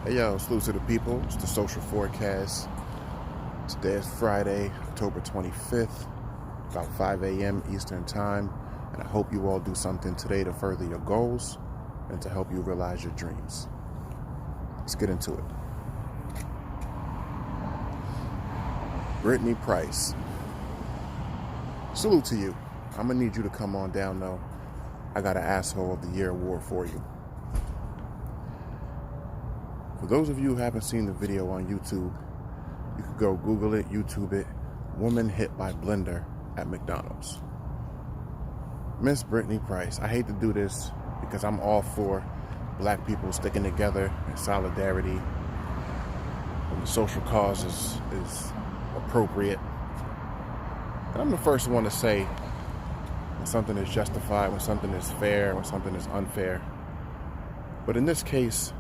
Hey yo, salute to the people. It's the social forecast. Today is Friday, October 25th, about 5 a.m. Eastern Time. And I hope you all do something today to further your goals and to help you realize your dreams. Let's get into it. Brittany Price. Salute to you. I'm gonna need you to come on down though. I got an Asshole of the Year award for you. For those of you who haven't seen the video on YouTube, you could go Google it, YouTube it, woman hit by blender at McDonald's. Miss Brittany Price. I hate to do this because I'm all for black people sticking together in solidarity when the social cause is appropriate. And I'm the first one to say when something is justified, when something is fair, when something is unfair. But in this case,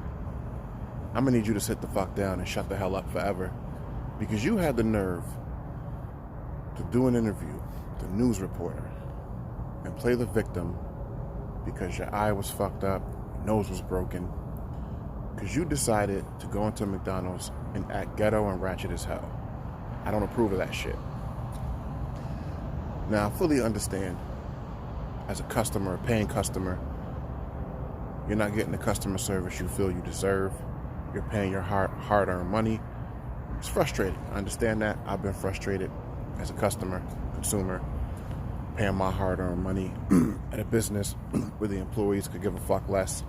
I'm gonna need you to sit the fuck down and shut the hell up forever, because you had the nerve to do an interview with a news reporter and play the victim because your eye was fucked up, your nose was broken, because you decided to go into McDonald's and act ghetto and ratchet as hell. I don't approve of that shit. Now, I fully understand, as a customer, a paying customer, you're not getting the customer service you feel you deserve. You're paying your hard-earned money. It's frustrating. I understand that. I've been frustrated as a customer, consumer, paying my hard-earned money at a business where the employees could give a fuck less.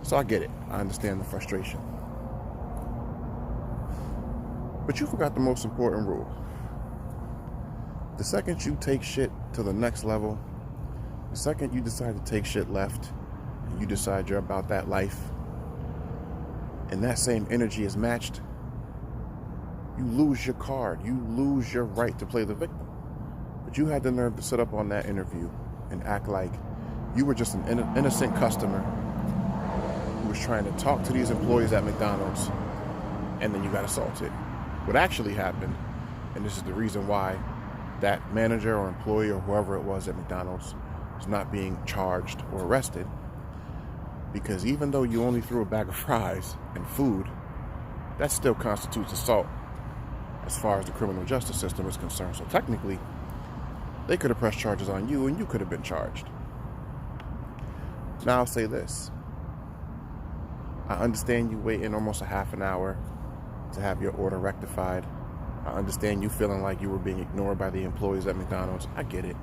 So I get it. I understand the frustration. But you forgot the most important rule. The second you take shit to the next level, the second you decide to take shit left, and you decide you're about that life, and that same energy is matched, you lose your card. You lose your right to play the victim. But you had the nerve to sit up on that interview and act like you were just an innocent customer who was trying to talk to these employees at McDonald's, and then you got assaulted. What actually happened, and this is the reason why that manager or employee or whoever it was at McDonald's is not being charged or arrested, because even though you only threw a bag of fries and food, that still constitutes assault as far as the criminal justice system is concerned. So technically, they could have pressed charges on you and you could have been charged. Now I'll say this. I understand you waiting almost a half an hour to have your order rectified. I understand you feeling like you were being ignored by the employees at McDonald's. I get it.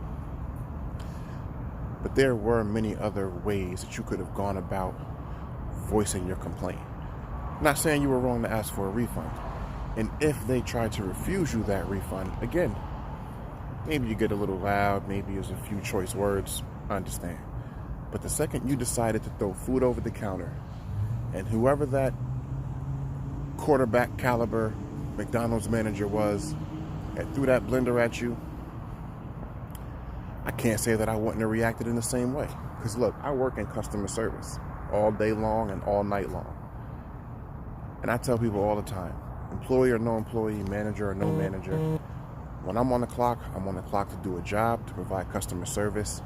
But there were many other ways that you could have gone about voicing your complaint. I'm not saying you were wrong to ask for a refund. And if they tried to refuse you that refund, again, maybe you get a little loud, maybe there's a few choice words, I understand. But the second you decided to throw food over the counter, and whoever that quarterback caliber McDonald's manager was and threw that blender at you, I can't say that I wouldn't have reacted in the same way. Because look, I work in customer service all day long and all night long. And I tell people all the time, employee or no employee, manager or no manager, when I'm on the clock, I'm on the clock to do a job, to provide customer service.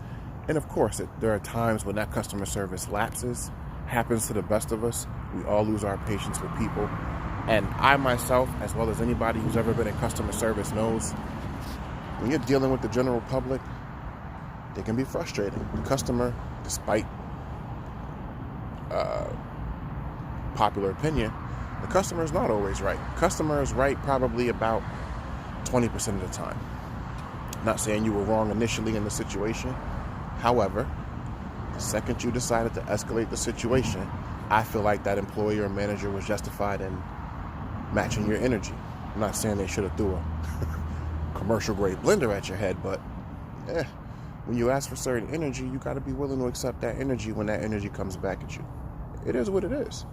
And of course, there are times when that customer service lapses. Happens to the best of us. We all lose our patience with people. And I myself, as well as anybody who's ever been in customer service, knows when you're dealing with the general public, they can be frustrating. The customer, despite popular opinion, the customer is not always right. The customer is right probably about 20% of the time. Not saying you were wrong initially in the situation. However, the second you decided to escalate the situation, I feel like that employee or manager was justified in matching your energy. I'm not saying they should have threw a commercial grade blender at your head, but when you ask for certain energy, you got to be willing to accept that energy when that energy comes back at you. It is what it is.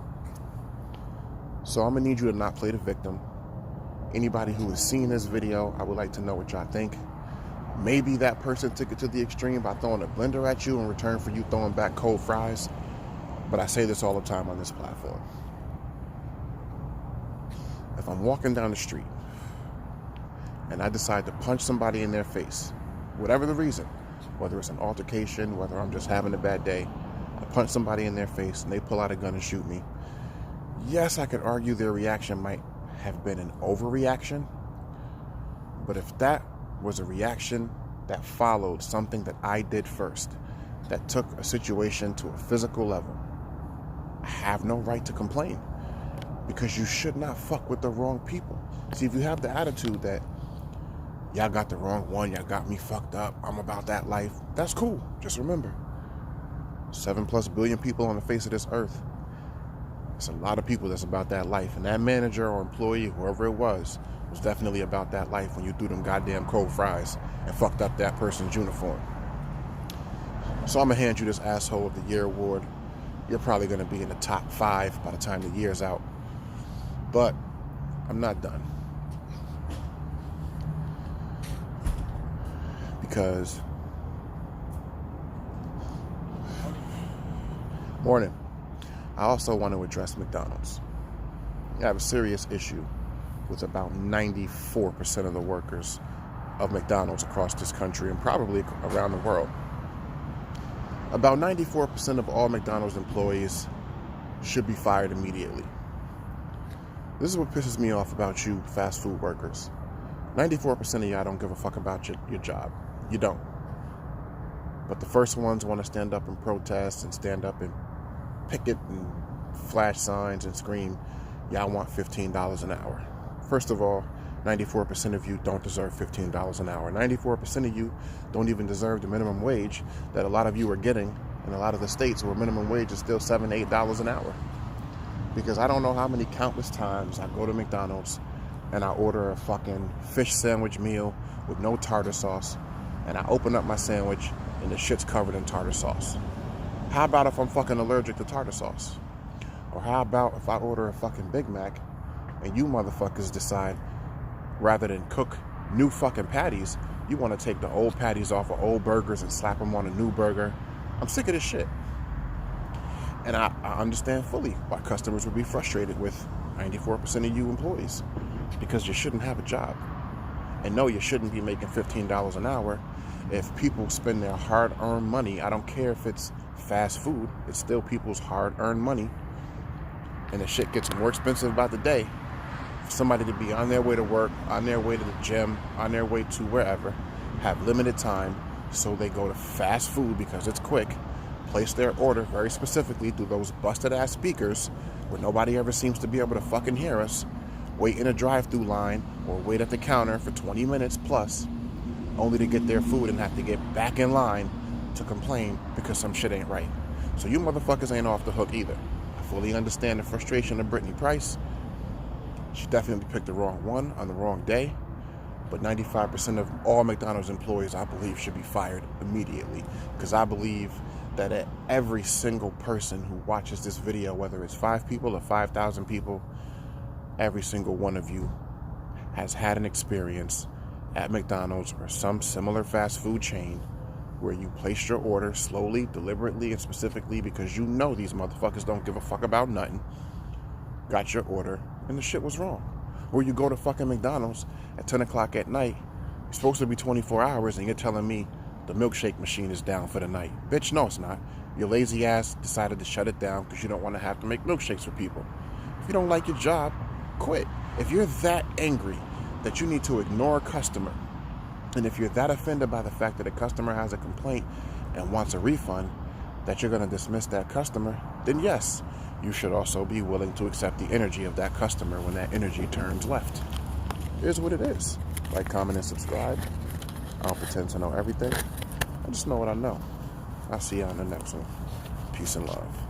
So I'm going to need you to not play the victim. Anybody who has seen this video, I would like to know what y'all think. Maybe that person took it to the extreme by throwing a blender at you in return for you throwing back cold fries. But I say this all the time on this platform. If I'm walking down the street and I decide to punch somebody in their face, whatever the reason, whether it's an altercation, whether I'm just having a bad day, I punch somebody in their face and they pull out a gun and shoot me, Yes, I could argue their reaction might have been an overreaction, but if that was a reaction that followed something that I did first, that took a situation to a physical level, I have no right to complain, because you should not fuck with the wrong people. See, if you have the attitude that y'all got the wrong one, y'all got me fucked up, I'm about that life, that's cool. Just remember, 7+ billion people on the face of this earth. It's a lot of people that's about that life. And that manager or employee, whoever it was definitely about that life when you threw them goddamn cold fries and fucked up that person's uniform. So I'm going to hand you this Asshole of the Year award. You're probably going to be in the top 5 by the time the year's out. But I'm not done. Because... Morning. I also want to address McDonald's. I have a serious issue with about 94% of the workers of McDonald's across this country and probably around the world. About 94% of all McDonald's employees should be fired immediately. This is what pisses me off about you fast food workers. 94% of y'all don't give a fuck about your job. You don't. But the first ones want to stand up and protest and stand up and picket and flash signs and scream, y'all want $15 an hour. First of all, 94% of you don't deserve $15 an hour. 94% of you don't even deserve the minimum wage that a lot of you are getting in a lot of the states where minimum wage is still $7, $8 an hour. Because I don't know how many countless times I go to McDonald's and I order a fucking fish sandwich meal with no tartar sauce, and I open up my sandwich and the shit's covered in tartar sauce. How about if I'm fucking allergic to tartar sauce? Or how about if I order a fucking Big Mac and you motherfuckers decide, rather than cook new fucking patties, you want to take the old patties off of old burgers and slap them on a new burger? I'm sick of this shit. And I understand fully why customers would be frustrated with 94% of you employees, because you shouldn't have a job. And no, you shouldn't be making $15 an hour. If people spend their hard-earned money, I don't care if it's fast food, it's still people's hard-earned money, and the shit gets more expensive by the day. For somebody to be on their way to work, on their way to the gym, on their way to wherever, have limited time, so they go to fast food because it's quick, place their order very specifically through those busted-ass speakers where nobody ever seems to be able to fucking hear us, wait in a drive-through line or wait at the counter for 20 minutes plus, only to get their food and have to get back in line to complain because some shit ain't right. So you motherfuckers ain't off the hook either. I fully understand the frustration of Brittany Price. She definitely picked the wrong one on the wrong day. But 95% of all McDonald's employees, I believe, should be fired immediately. Because I believe that every single person who watches this video, whether it's 5 people or 5,000 people, every single one of you has had an experience at McDonald's or some similar fast food chain where you placed your order slowly, deliberately, and specifically because you know these motherfuckers don't give a fuck about nothing, got your order, and the shit was wrong. Or you go to fucking McDonald's at 10 o'clock at night, it's supposed to be 24 hours, and you're telling me the milkshake machine is down for the night. Bitch, no, it's not. Your lazy ass decided to shut it down because you don't want to have to make milkshakes for people. If you don't like your job, quit. If you're that angry that you need to ignore a customer, and if you're that offended by the fact that a customer has a complaint and wants a refund, that you're going to dismiss that customer, then yes, you should also be willing to accept the energy of that customer when that energy turns left. Here's what it is. Like, comment, and subscribe. I don't pretend to know everything. I just know what I know. I'll see you on the next one. Peace and love.